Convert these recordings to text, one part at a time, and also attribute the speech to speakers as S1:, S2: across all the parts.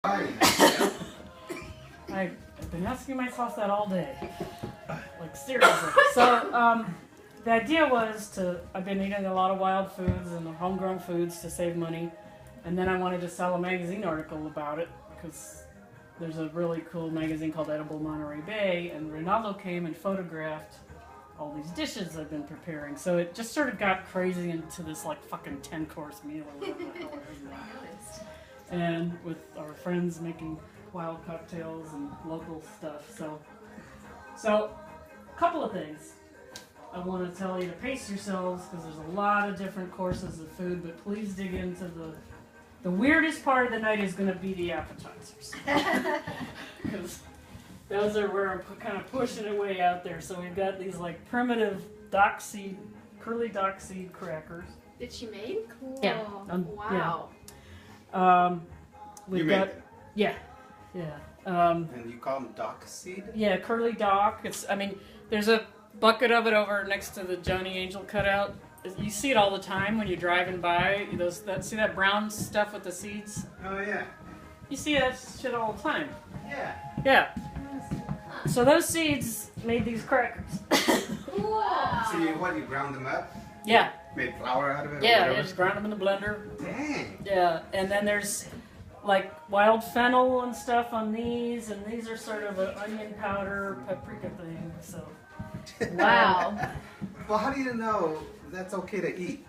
S1: I've been asking myself that all day. Like, seriously. So, the idea was I've been eating a lot of wild foods and homegrown foods to save money. And then I wanted to sell a magazine article about it because there's a really cool magazine called Edible Monterey Bay. And Ronaldo came and photographed all these dishes I've been preparing. So it just sort of got crazy into this like fucking 10-course meal or whatever the hell it is. And with our friends making wild cocktails and local stuff. So a couple of things. I want to tell you to pace yourselves because there's a lot of different courses of food, but please dig into the weirdest part of the night is going to be the appetizers. Because those are where I'm kind of pushing it way out there. So we've got these like primitive curly dock seed crackers.
S2: That she made? Cool.
S1: Yeah.
S2: Wow.
S1: Yeah. We've
S3: You
S1: got,
S3: made it?
S1: yeah.
S3: And you call them dock seed?
S1: Yeah, curly dock. There's a bucket of it over next to the Johnny Angel cutout. You see it all the time when you're driving by. See that brown stuff with the seeds?
S3: Oh, yeah.
S1: You see that shit all the time.
S3: Yeah.
S1: Yeah. So those seeds made these crackers.
S2: Wow.
S3: So you ground them up?
S1: Yeah.
S3: Made flour out of it?
S1: Yeah, you just ground them in the blender.
S3: Dang.
S1: Yeah, and then there's like wild fennel and stuff on these, and these are sort of an onion powder, paprika thing, so.
S2: Wow.
S3: Well, how do you know that's okay to eat?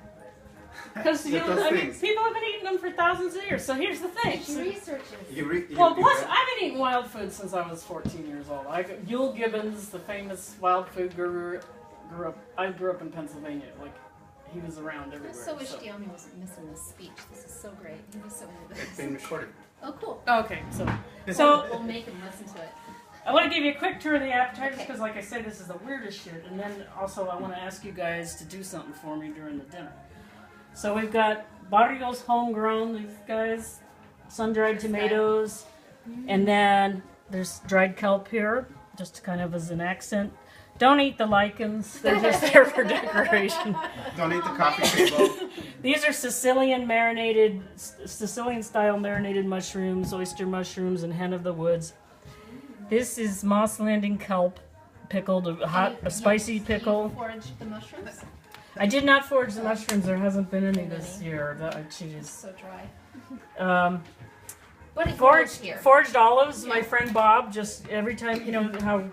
S1: Because
S3: With those things.
S1: people have been eating them for thousands of years, so here's the thing.
S2: She researches.
S1: Plus, I've been eating wild food since I was 14 years old. Yule Gibbons, the famous wild food guru, I grew up in Pennsylvania. Like, he was around everywhere.
S2: I so wish Dione wasn't missing this speech. This is so great. He was so into
S3: It's
S2: this.
S3: been recorded.
S2: Oh, cool.
S1: Okay, so
S2: We'll make him listen to it.
S1: I want to give you a quick tour of the appetizers
S2: Okay.
S1: because, like I said, this is the weirdest shit. And then also I want to ask you guys to do something for me during the dinner. So we've got Barrios homegrown, these guys, sun-dried tomatoes, and then there's dried kelp here, just kind of as an accent. Don't eat the lichens, they're just there for decoration.
S3: Don't eat the coffee table.
S1: These are Sicilian style marinated mushrooms, oyster mushrooms, and hen of the woods. This is Moss Landing kelp, pickled, a spicy pickle.
S2: You foraged the mushrooms?
S1: I did not forage the mushrooms. There hasn't been any this year.
S2: It's so dry. What did you forage here?
S1: Foraged olives. My friend Bob just every time, you know how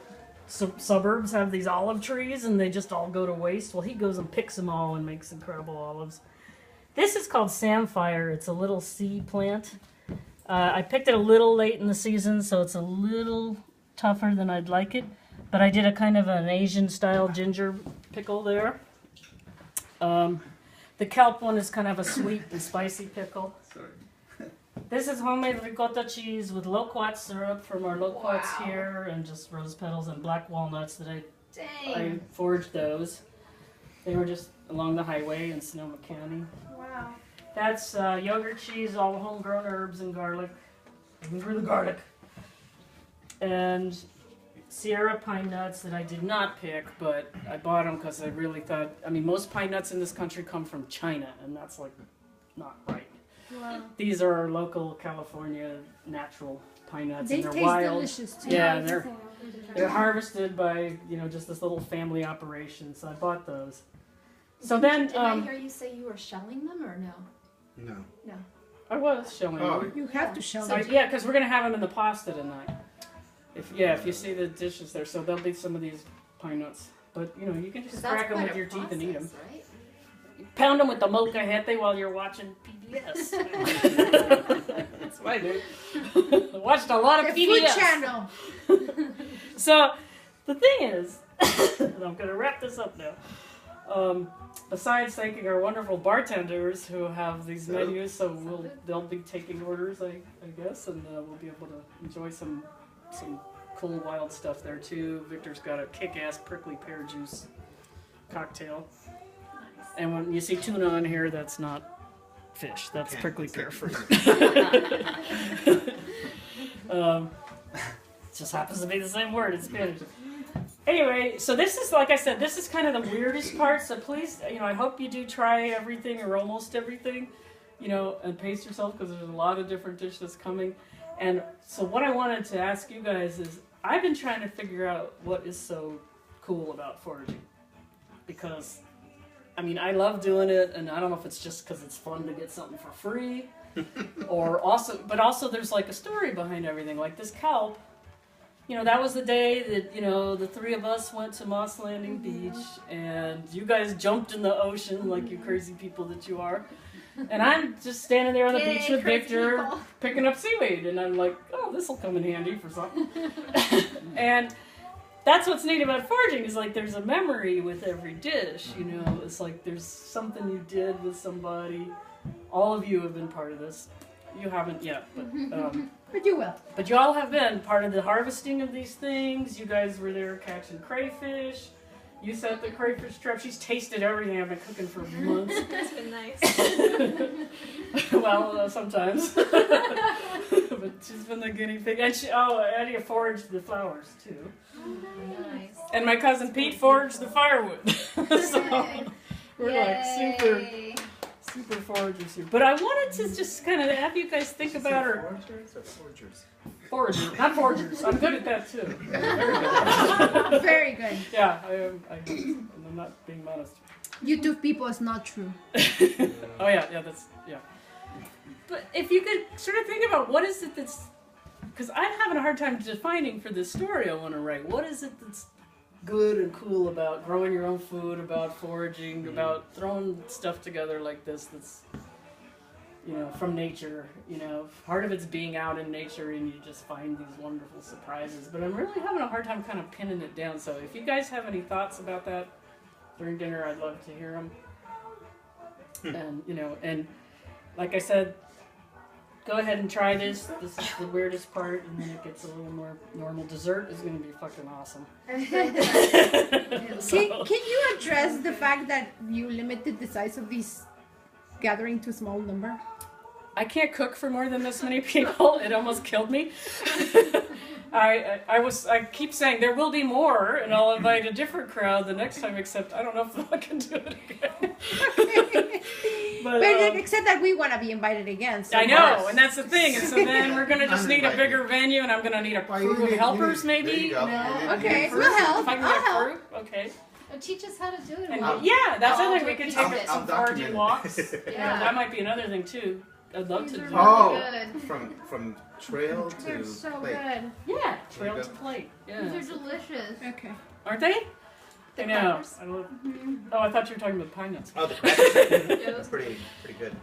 S1: suburbs have these olive trees and they just all go to waste. Well, he goes and picks them all and makes incredible olives. This is called samphire. It's a little sea plant. I picked it a little late in the season, so it's a little tougher than I'd like it. But I did a kind of an Asian-style ginger pickle there. The kelp one is kind of a sweet and spicy pickle.
S3: Sorry.
S1: This is homemade ricotta cheese with loquat syrup from our loquats here, and just rose petals and black walnuts that I foraged those. They were just along the highway in Sonoma County.
S2: Wow.
S1: That's yogurt cheese, all homegrown herbs and garlic. Looking for the garlic. And Sierra pine nuts that I did not pick, but I bought them because I really thought, most pine nuts in this country come from China, and that's like not right.
S2: Wow.
S1: These are our local California natural pine nuts,
S4: They
S1: and they're
S4: taste
S1: wild.
S4: delicious too.
S1: Yeah, they're harvested by just this little family operation. So I bought those. So then,
S2: Did I hear you say you were shelling them or no?
S3: No.
S2: No.
S1: I was showing them.
S4: You have to show
S1: So,
S4: them.
S1: yeah, because we're gonna have them in the pasta tonight. If you see the dishes there, so there'll be some of these pine nuts. But you can just crack them with your teeth and eat them.
S2: Right?
S1: Pound them with the molcajete while you're watching PBS. That's what I do. Watched a lot of
S4: The
S1: PBS.
S4: Food Channel.
S1: So the thing is, and I'm going to wrap this up now. Besides thanking our wonderful bartenders who have these menus, so they'll be taking orders, I guess, and we'll be able to enjoy some cool wild stuff there too. Victor's got a kick-ass prickly pear juice cocktail. And when you see tuna on here, that's not fish. That's prickly pear fruit. It just happens to be the same word in Spanish. Anyway, so this is, like I said, this is kind of the weirdest part. So please, I hope you do try everything or almost everything, and pace yourself because there's a lot of different dishes coming. And so what I wanted to ask you guys is, I've been trying to figure out what is so cool about foraging. Because, I mean, I love doing it, and I don't know if it's just because it's fun to get something for free, but also there's like a story behind everything. Like this kelp, you know, that was the day that, you know, the three of us went to Moss Landing Beach, and you guys jumped in the ocean like you crazy people that you are. And I'm just standing there on the beach with Victor, picking up seaweed, and I'm like, oh, this will come in handy for something. And that's what's neat about foraging, is like there's a memory with every dish, you know. It's like there's something you did with somebody. All of you have been part of this. You haven't yet,
S4: but you will.
S1: But you all have been part of the harvesting of these things. You guys were there catching crayfish. You set the crayfish trap. She's tasted everything. I've been cooking for months.
S2: That's been nice.
S1: Well, sometimes. But she's been the guinea pig. And Eddie foraged the flowers, too.
S2: Nice.
S1: And my cousin Pete foraged the firewood. So we're like super foragers here. But I wanted to just kind of have you guys think about her.
S3: Foragers or foragers?
S1: Foragers, not foragers. I'm good at that too.
S4: Very good.
S1: Yeah, I'm not being modest.
S4: YouTube people is not true.
S1: Oh yeah, yeah. But if you could sort of think about what is it that's, because I'm having a hard time defining for this story I want to write. What is it that's good and cool about growing your own food, about foraging, about throwing stuff together like this that's, you know, from nature, you know. Part of it's being out in nature and you just find these wonderful surprises. But I'm really having a hard time kind of pinning it down. So if you guys have any thoughts about that during dinner, I'd love to hear them. And, you know, and like I said, go ahead and try this. This is the weirdest part, and then it gets a little more normal. Dessert is going to be fucking awesome.
S4: Can you address the fact that you limited the size of these gathering to a small number?
S1: I can't cook for more than this many people. It almost killed me. I keep saying there will be more, and I'll invite a different crowd the next time. Except I don't know if I can do it again. but
S4: except that we want to be invited again. So
S1: I know, and that's the thing. And so then we're gonna just need a bigger venue, and I'm gonna need a crew of helpers, maybe.
S4: No. Okay, we'll help.
S1: If I can get a crew, okay.
S2: Teach us how to do it.
S1: And yeah, that's the thing. We could take
S3: I'll
S1: some foraging walks.
S2: Yeah.
S1: That might be another thing too. I'd love to do.
S3: Oh,
S2: Good.
S3: from trail to
S2: They're so
S3: plate.
S2: good.
S1: Yeah, trail to plate. Yeah.
S2: These are delicious.
S4: Okay.
S1: Aren't they?
S2: The
S1: I know.
S2: crackers.
S1: I love, oh, I thought you were talking about pine nuts.
S3: Oh, the crackers. That's pretty good.